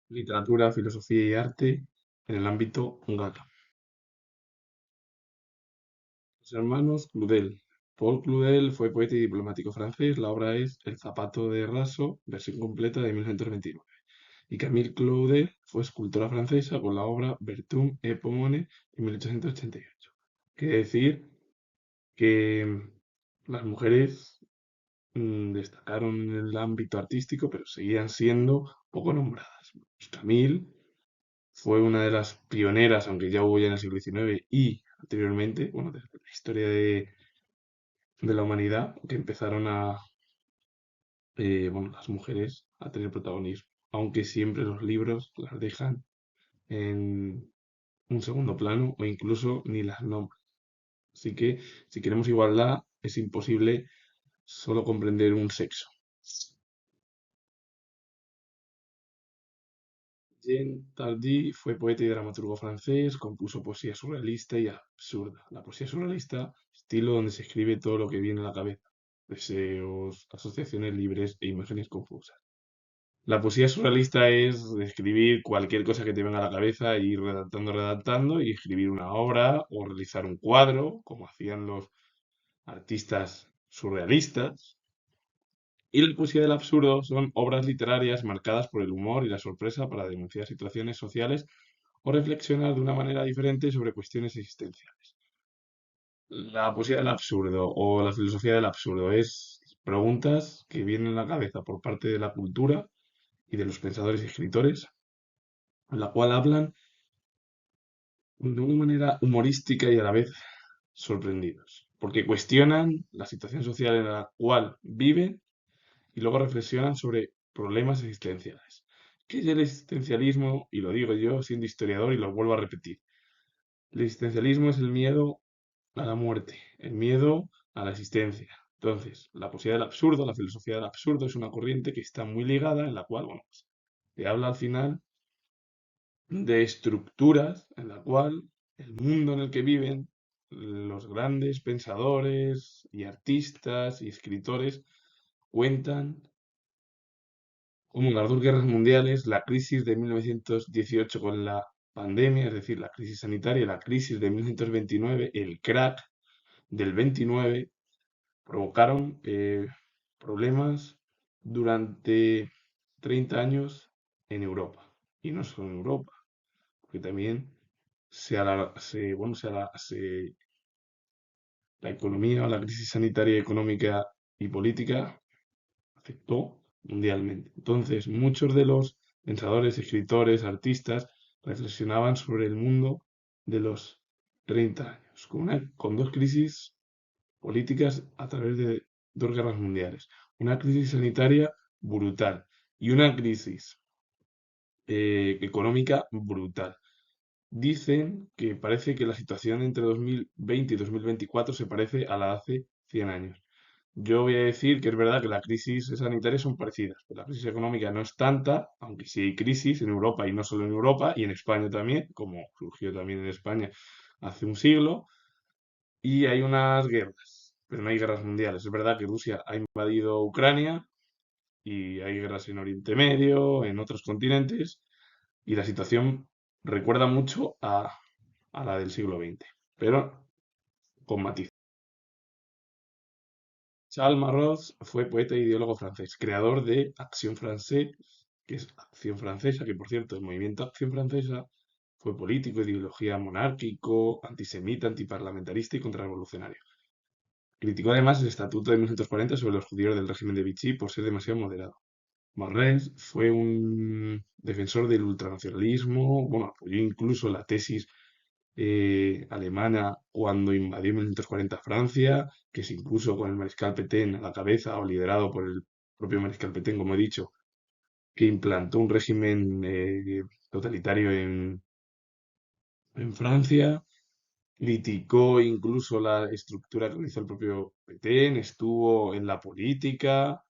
literatura, filosofía y arte en el ámbito húngaro. Los hermanos Claudel. Paul Claudel fue poeta y diplomático francés. La obra es El zapato de raso, versión completa de 1929. Y Camille Claudel fue escultora francesa con la obra Bertum et Pomone de 1888. Quiere decir que las mujeres destacaron en el ámbito artístico, pero seguían siendo poco nombradas. Pues Camille fue una de las pioneras, aunque ya hubo ya en el siglo XIX y anteriormente, bueno, desde la historia de la humanidad, que empezaron bueno, las mujeres a tener protagonismo, aunque siempre los libros las dejan en un segundo plano o incluso ni las nombran. Así que si queremos igualdad, es imposible solo comprender un sexo. Jean Tardy fue poeta y dramaturgo francés, compuso poesía surrealista y absurda. La poesía surrealista, estilo donde se escribe todo lo que viene a la cabeza, deseos, asociaciones libres e imágenes confusas. La poesía surrealista es escribir cualquier cosa que te venga a la cabeza, e ir redactando, redactando y escribir una obra o realizar un cuadro, como hacían los artistas surrealistas. Y la poesía del absurdo son obras literarias marcadas por el humor y la sorpresa para denunciar situaciones sociales o reflexionar de una manera diferente sobre cuestiones existenciales. La poesía del absurdo o la filosofía del absurdo es preguntas que vienen a la cabeza por parte de la cultura y de los pensadores y escritores, en la cual hablan de una manera humorística y a la vez sorprendidos, porque cuestionan la situación social en la cual viven y luego reflexionan sobre problemas existenciales. ¿Qué es el existencialismo? Y lo digo yo siendo historiador y lo vuelvo a repetir. El existencialismo es el miedo a la muerte, el miedo a la existencia. Entonces, la poesía del absurdo, la filosofía del absurdo es una corriente que está muy ligada, en la cual, bueno, pues, te habla al final de estructuras en la cual el mundo en el que viven los grandes pensadores y artistas y escritores cuentan como las dos guerras mundiales, la crisis de 1918 con la pandemia, es decir, la crisis sanitaria, la crisis de 1929, el crack del 29, provocaron problemas durante 30 años en Europa. Y no solo en Europa, porque también bueno, la economía, la crisis sanitaria, económica y política afectó mundialmente. Entonces, muchos de los pensadores, escritores, artistas reflexionaban sobre el mundo de los 30 años, con dos crisis políticas a través de dos guerras mundiales, una crisis sanitaria brutal y una crisis económica brutal. Dicen que parece que la situación entre 2020 y 2024 se parece a la de hace 100 años. Yo voy a decir que es verdad que las crisis sanitarias son parecidas, pero la crisis económica no es tanta, aunque sí hay crisis en Europa y no solo en Europa, y en España también, como surgió también en España hace un siglo, y hay unas guerras, pero no hay guerras mundiales. Es verdad que Rusia ha invadido Ucrania y hay guerras en Oriente Medio, en otros continentes, y la situación recuerda mucho a la del siglo XX, pero con matiz. Charles Maroz fue poeta e ideólogo francés, creador de Acción Francés, que es Acción Francesa, que por cierto, el movimiento Acción Francesa fue político, de ideología monárquico, antisemita, antiparlamentarista y contrarrevolucionario. Criticó además el Estatuto de 1940 sobre los judíos del régimen de Vichy por ser demasiado moderado. Marlès fue un defensor del ultranacionalismo, bueno, apoyó incluso la tesis alemana cuando invadió en 1940 Francia, que se impuso con el mariscal Pétain a la cabeza o liderado por el propio mariscal Pétain, como he dicho, que implantó un régimen totalitario en Francia. Criticó incluso la estructura que realizó el propio Petén, estuvo en la política.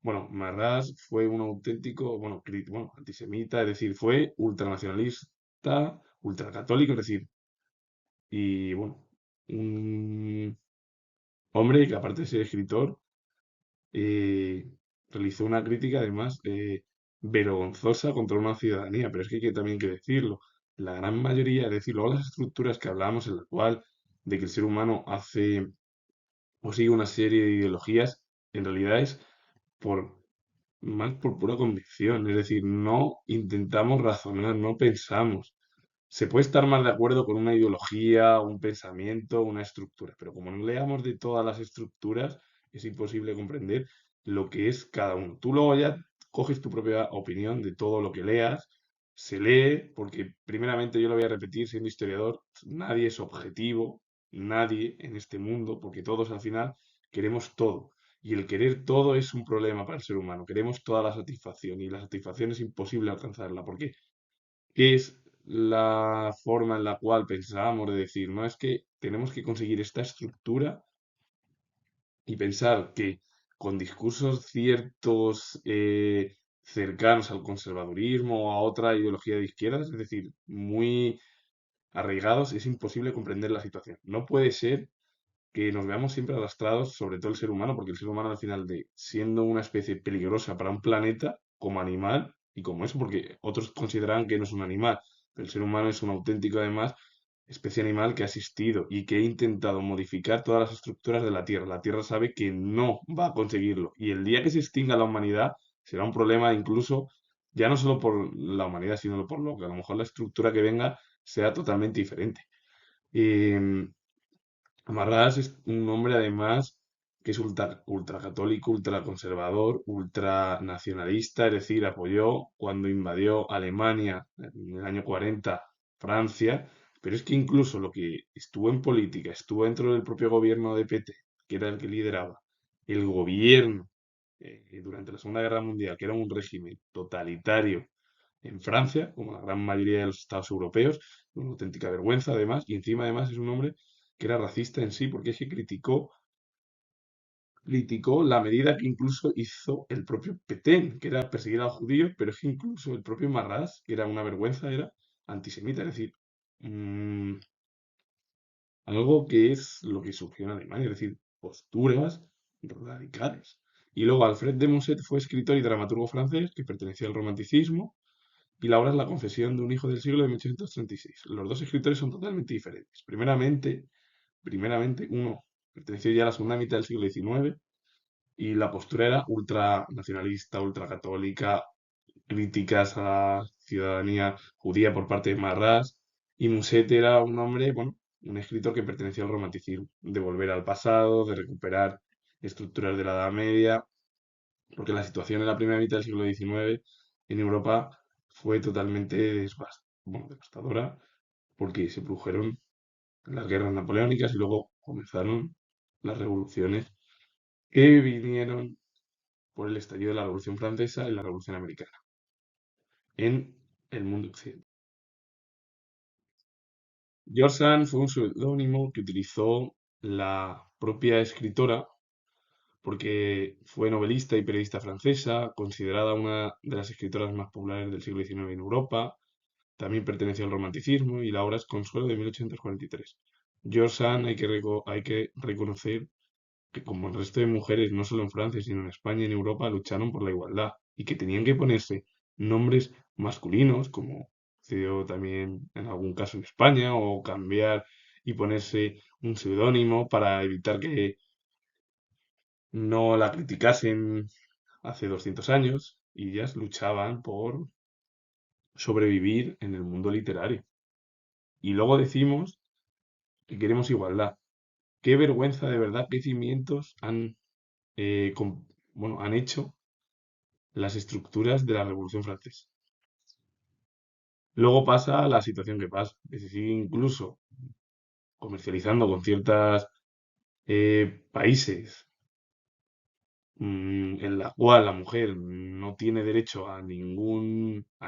Bueno, Marras fue un auténtico, bueno, bueno, antisemita, es decir, fue ultranacionalista, ultracatólico, es decir, y bueno, un hombre que aparte de ser escritor, eh, realizó una crítica además. vergonzosa contra una ciudadanía, pero es que hay que también que decirlo. La gran mayoría, es decir, luego las estructuras que hablamos en la cual de que el ser humano hace o sigue una serie de ideologías, en realidad es por más por pura convicción, es decir, no intentamos razonar, no pensamos. Se puede estar más de acuerdo con una ideología, un pensamiento, una estructura, pero como no leamos de todas las estructuras, es imposible comprender lo que es cada uno. Tú luego ya coges tu propia opinión de todo lo que leas, se lee, porque primeramente yo lo voy a repetir, siendo historiador, nadie es objetivo, nadie en este mundo, porque todos al final queremos todo. Y el querer todo es un problema para el ser humano. Queremos toda la satisfacción y la satisfacción es imposible alcanzarla. ¿Por qué? ¿Qué es la forma en la cual pensamos de decir, no es que tenemos que conseguir esta estructura y pensar que con discursos ciertos cercanos al conservadurismo o a otra ideología de izquierdas, es decir, muy arraigados, es imposible comprender la situación. No puede ser que nos veamos siempre arrastrados, sobre todo el ser humano, porque el ser humano al final de siendo una especie peligrosa para un planeta como animal y como eso, porque otros consideran que no es un animal, pero el ser humano es un auténtico además especie animal que ha existido y que ha intentado modificar todas las estructuras de la Tierra. La Tierra sabe que no va a conseguirlo y el día que se extinga la humanidad será un problema incluso ya no solo por la humanidad, sino por lo que a lo mejor la estructura que venga sea totalmente diferente. Em, Amarrás es un hombre además que es ultracatólico, ultraconservador, ultranacionalista, es decir, apoyó cuando invadió Alemania en el año 40 Francia, pero es que incluso lo que estuvo en política, estuvo dentro del propio gobierno de PT, que era el que lideraba el gobierno durante la Segunda Guerra Mundial, que era un régimen totalitario en Francia, como la gran mayoría de los estados europeos, una auténtica vergüenza además, y encima además es un hombre que era racista en sí, porque es que criticó la medida que incluso hizo el propio Petén, que era perseguir a los judíos, pero es que incluso el propio Marras, que era una vergüenza, era antisemita, es decir, mm, algo que es lo que surgió en Alemania, es decir, posturas radicales. Y luego Alfred de Musset fue escritor y dramaturgo francés que pertenecía al romanticismo y la obra es La confesión de un hijo del siglo de 1836. Los dos escritores son totalmente diferentes. Primeramente, uno perteneció ya a la segunda mitad del siglo XIX y la postura era ultranacionalista, ultracatólica, críticas a la ciudadanía judía por parte de Marras. Y Musset era un hombre, bueno, un escritor que pertenecía al romanticismo, de volver al pasado, de recuperar estructuras de la Edad Media, porque la situación en la primera mitad del siglo XIX en Europa fue totalmente devastadora, porque se produjeron las guerras napoleónicas y luego comenzaron las revoluciones que vinieron por el estallido de la Revolución Francesa y la Revolución Americana en el mundo occidental. George Sand fue un seudónimo que utilizó la propia escritora porque fue novelista y periodista francesa, considerada una de las escritoras más populares del siglo XIX en Europa. También perteneció al romanticismo y la obra es Consuelo de 1843. George Sand hay que reconocer que como el resto de mujeres, no solo en Francia, sino en España y en Europa, lucharon por la igualdad y que tenían que ponerse nombres masculinos, como sucedió también en algún caso en España, o cambiar y ponerse un seudónimo para evitar que no la criticasen hace 200 años y ellas luchaban por sobrevivir en el mundo literario. Y luego decimos que queremos igualdad. Qué vergüenza de verdad, qué cimientos han hecho las estructuras de la Revolución Francesa. Luego pasa la situación que pasa, que se sigue incluso comercializando con ciertos países en la cual la mujer no tiene derecho a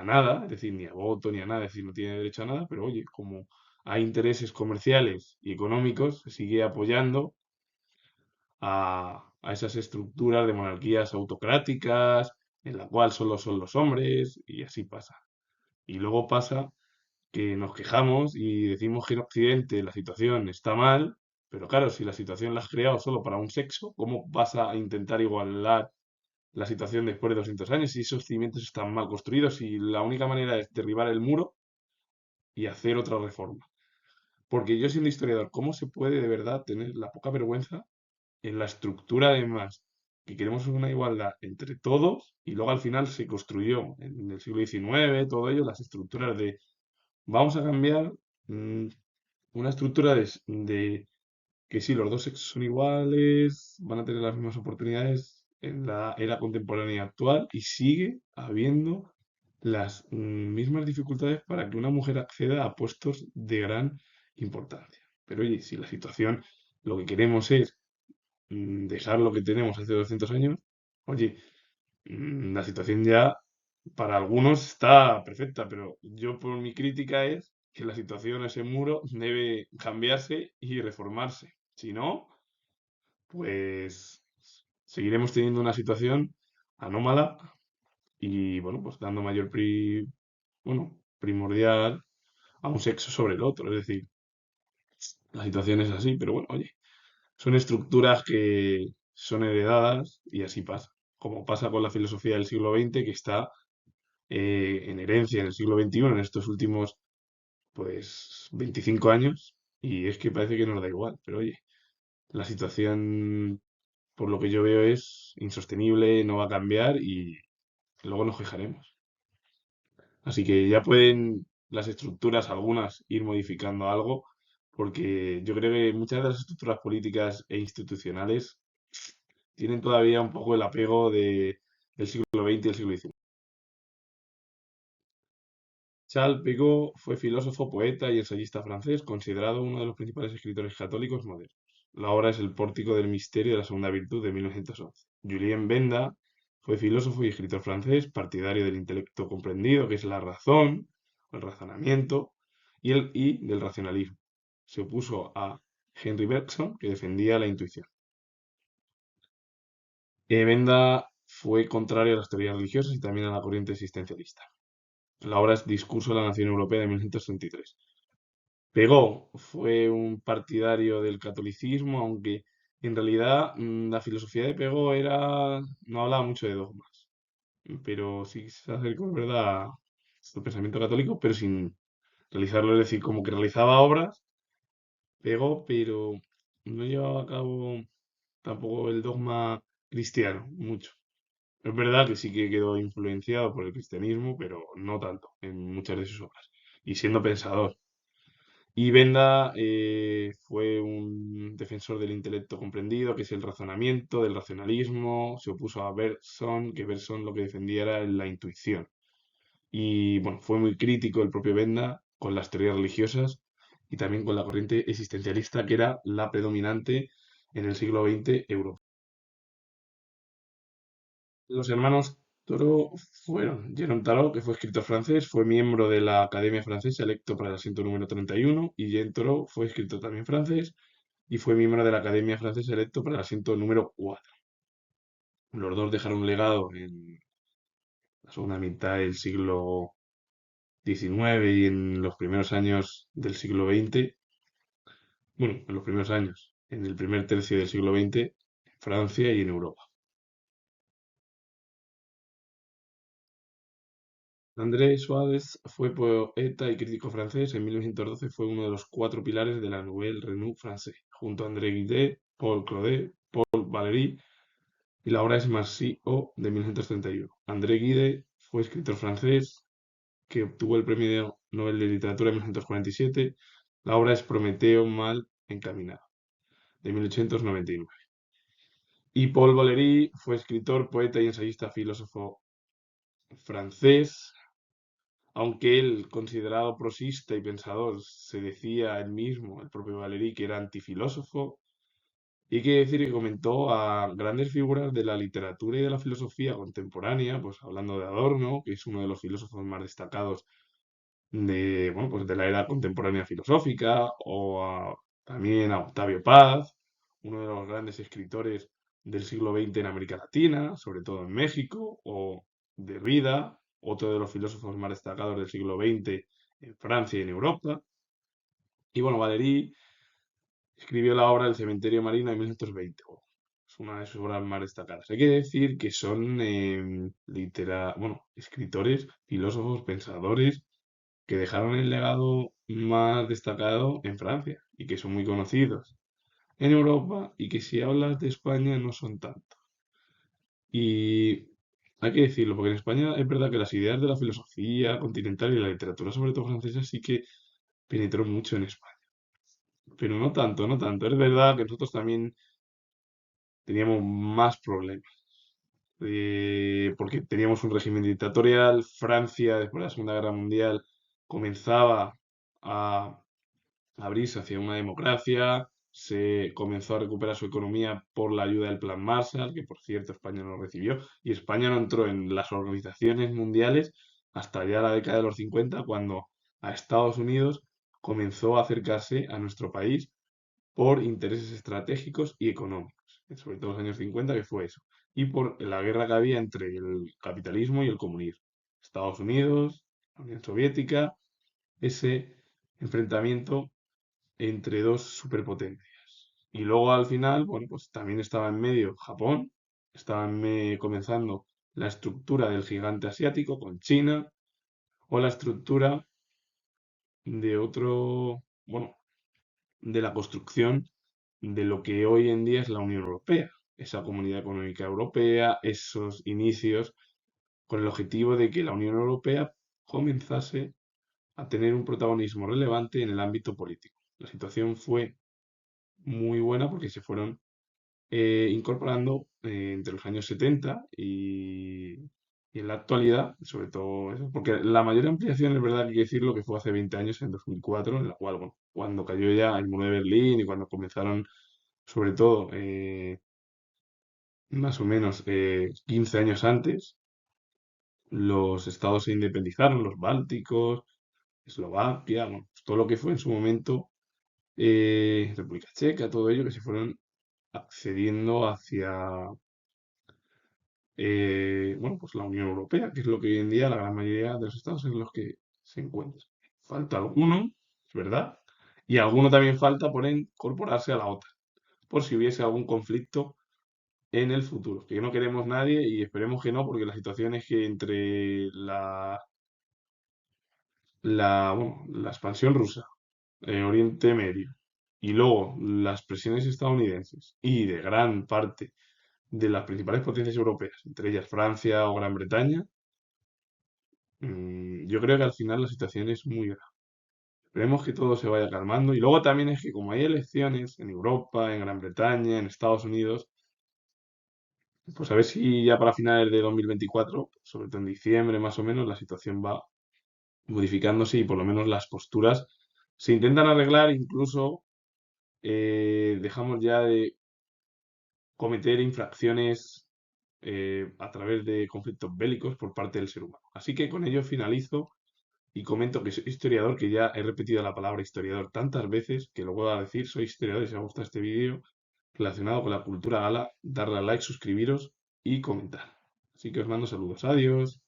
nada, es decir, ni a voto ni a nada, es decir, no tiene derecho a nada, pero oye, como hay intereses comerciales y económicos, se sigue apoyando a esas estructuras de monarquías autocráticas, en la cual solo son los hombres, y así pasa. Y luego pasa que nos quejamos y decimos que en Occidente la situación está mal, pero claro, si la situación la has creado solo para un sexo, ¿cómo vas a intentar igualar la situación después de 200 años, si esos cimientos están mal construidos y la única manera es derribar el muro y hacer otra reforma. Porque yo siendo historiador, ¿cómo se puede de verdad tener la poca vergüenza en la estructura además, que queremos una igualdad entre todos y luego al final se construyó en el siglo XIX, todo ello, las estructuras de vamos a cambiar una estructura de que sí, los dos sexos son iguales, van a tener las mismas oportunidades en la era contemporánea actual y sigue habiendo las mismas dificultades para que una mujer acceda a puestos de gran importancia. Pero oye, si la situación, lo que queremos es dejar lo que tenemos hace 200 años, oye, la situación ya para algunos está perfecta, pero yo por mi crítica es que la situación, ese muro, debe cambiarse y reformarse. Si no, pues seguiremos teniendo una situación anómala y, bueno, pues dando mayor bueno, primordial a un sexo sobre el otro. Es decir, la situación es así, pero bueno, oye, son estructuras que son heredadas y así pasa. Como pasa con la filosofía del siglo XX, que está en herencia en el siglo XXI, en estos últimos, pues, 25 años, y es que parece que nos da igual. Pero oye, la situación, por lo que yo veo, es insostenible, no va a cambiar y luego nos quejaremos. Así que ya pueden las estructuras, algunas, ir modificando algo, porque yo creo que muchas de las estructuras políticas e institucionales tienen todavía un poco el apego del siglo XX y el siglo XIX. Charles Perrault fue filósofo, poeta y ensayista francés, considerado uno de los principales escritores católicos modernos. La obra es El Pórtico del Misterio de la Segunda Virtud de 1911. Julien Benda fue filósofo y escritor francés, partidario del intelecto comprendido, que es la razón, el razonamiento, y del racionalismo. Se opuso a Henry Bergson, que defendía la intuición. Benda fue contrario a las teorías religiosas y también a la corriente existencialista. La obra es Discurso de la Nación Europea de 1933. Pegó fue un partidario del catolicismo, aunque en realidad la filosofía de Pegó no hablaba mucho de dogmas, pero sí se acercó, es verdad, al pensamiento católico, pero sin realizarlo, es decir, como que realizaba obras, Pegó, pero no llevaba a cabo tampoco el dogma cristiano, mucho. Es verdad que sí que quedó influenciado por el cristianismo, pero no tanto en muchas de sus obras. Y siendo pensador. Y Benda fue un defensor del intelecto comprendido, que es el razonamiento, del racionalismo. Se opuso a Bergson, que Bergson lo que defendía era la intuición. Y bueno, fue muy crítico el propio Benda con las teorías religiosas y también con la corriente existencialista, que era la predominante en el siglo XX europeo. Los hermanos Toro fueron Jérôme Tarot, que fue escritor francés, fue miembro de la Academia Francesa, electo para el asiento número 31, y Jean Tarot fue escritor también francés y fue miembro de la Academia Francesa, electo para el asiento número 4. Los dos dejaron un legado en la segunda mitad del siglo XIX y en los primeros años del siglo XX, bueno, en los primeros años, en el primer tercio del siglo XX, en Francia y en Europa. André Suárez fue poeta y crítico francés. En 1912 fue uno de los cuatro pilares de la Nouvelle Renaissance francés, junto a André Gide, Paul Claudel, Paul Valéry y la obra es Marcy O de 1931. André Gide fue escritor francés que obtuvo el Premio Nobel de Literatura en 1947. La obra es Prometeo mal encaminado, de 1899. Y Paul Valéry fue escritor, poeta y ensayista filósofo francés. Aunque él, considerado prosista y pensador, se decía él mismo, el propio Valéry, que era antifilósofo, y hay que decir que comentó a grandes figuras de la literatura y de la filosofía contemporánea, pues hablando de Adorno, que es uno de los filósofos más destacados bueno, pues de la era contemporánea filosófica, también a Octavio Paz, uno de los grandes escritores del siglo XX en América Latina, sobre todo en México, o Derrida, otro de los filósofos más destacados del siglo XX en Francia y en Europa. Y bueno, Valéry escribió la obra El cementerio marino en 1920. una de sus obras más destacadas. Hay que decir que son bueno, escritores, filósofos, pensadores que dejaron el legado más destacado en Francia y que son muy conocidos en Europa y que si hablas de España no son tanto. Y hay que decirlo, porque en España es verdad que las ideas de la filosofía continental y la literatura, sobre todo francesa, sí que penetró mucho en España. Pero no tanto, no tanto. Es verdad que nosotros también teníamos más problemas. Porque teníamos un régimen dictatorial, Francia, después de la Segunda Guerra Mundial, comenzaba a abrirse hacia una democracia, se comenzó a recuperar su economía por la ayuda del Plan Marshall, que por cierto España no recibió, y España no entró en las organizaciones mundiales hasta ya la década de los 50, cuando a Estados Unidos comenzó a acercarse a nuestro país por intereses estratégicos y económicos, sobre todo en los años 50, que fue eso, y por la guerra que había entre el capitalismo y el comunismo. Estados Unidos, la Unión Soviética, ese enfrentamiento entre dos superpotencias. Y luego al final, bueno, pues también estaba en medio Japón, estaba comenzando la estructura del gigante asiático con China, o la estructura de otro, bueno, de la construcción de lo que hoy en día es la Unión Europea, esa Comunidad Económica Europea, esos inicios con el objetivo de que la Unión Europea comenzase a tener un protagonismo relevante en el ámbito político. La situación fue muy buena porque se fueron incorporando entre los años 70 y en la actualidad, sobre todo eso, porque la mayor ampliación es verdad que hay que decirlo que fue hace 20 años, en 2004, en la cual, bueno, cuando cayó ya el muro de Berlín y cuando comenzaron, sobre todo, más o menos 15 años antes, los estados se independizaron, los bálticos, Eslovaquia, bueno, pues todo lo que fue en su momento República Checa, todo ello que se fueron accediendo hacia bueno, pues la Unión Europea, que es lo que hoy en día la gran mayoría de los estados en los que se encuentran. Falta alguno, es verdad, y alguno también falta por incorporarse a la OTAN, por si hubiese algún conflicto en el futuro, que no queremos nadie y esperemos que no, porque la situación es que entre bueno, la expansión rusa, Oriente Medio, y luego las presiones estadounidenses y de gran parte de las principales potencias europeas, entre ellas Francia o Gran Bretaña, yo creo que al final la situación es muy grave. Esperemos que todo se vaya calmando. Y luego también es que como hay elecciones en Europa, en Gran Bretaña, en Estados Unidos, pues a ver si ya para finales de 2024, sobre todo en diciembre más o menos, la situación va modificándose y por lo menos las posturas se intentan arreglar, incluso dejamos ya de cometer infracciones a través de conflictos bélicos por parte del ser humano. Así que con ello finalizo y comento que soy historiador, que ya he repetido la palabra historiador tantas veces que lo voy a decir, soy historiador y si os gusta este vídeo relacionado con la cultura gala, darle a like, suscribiros y comentar. Así que os mando saludos. Adiós.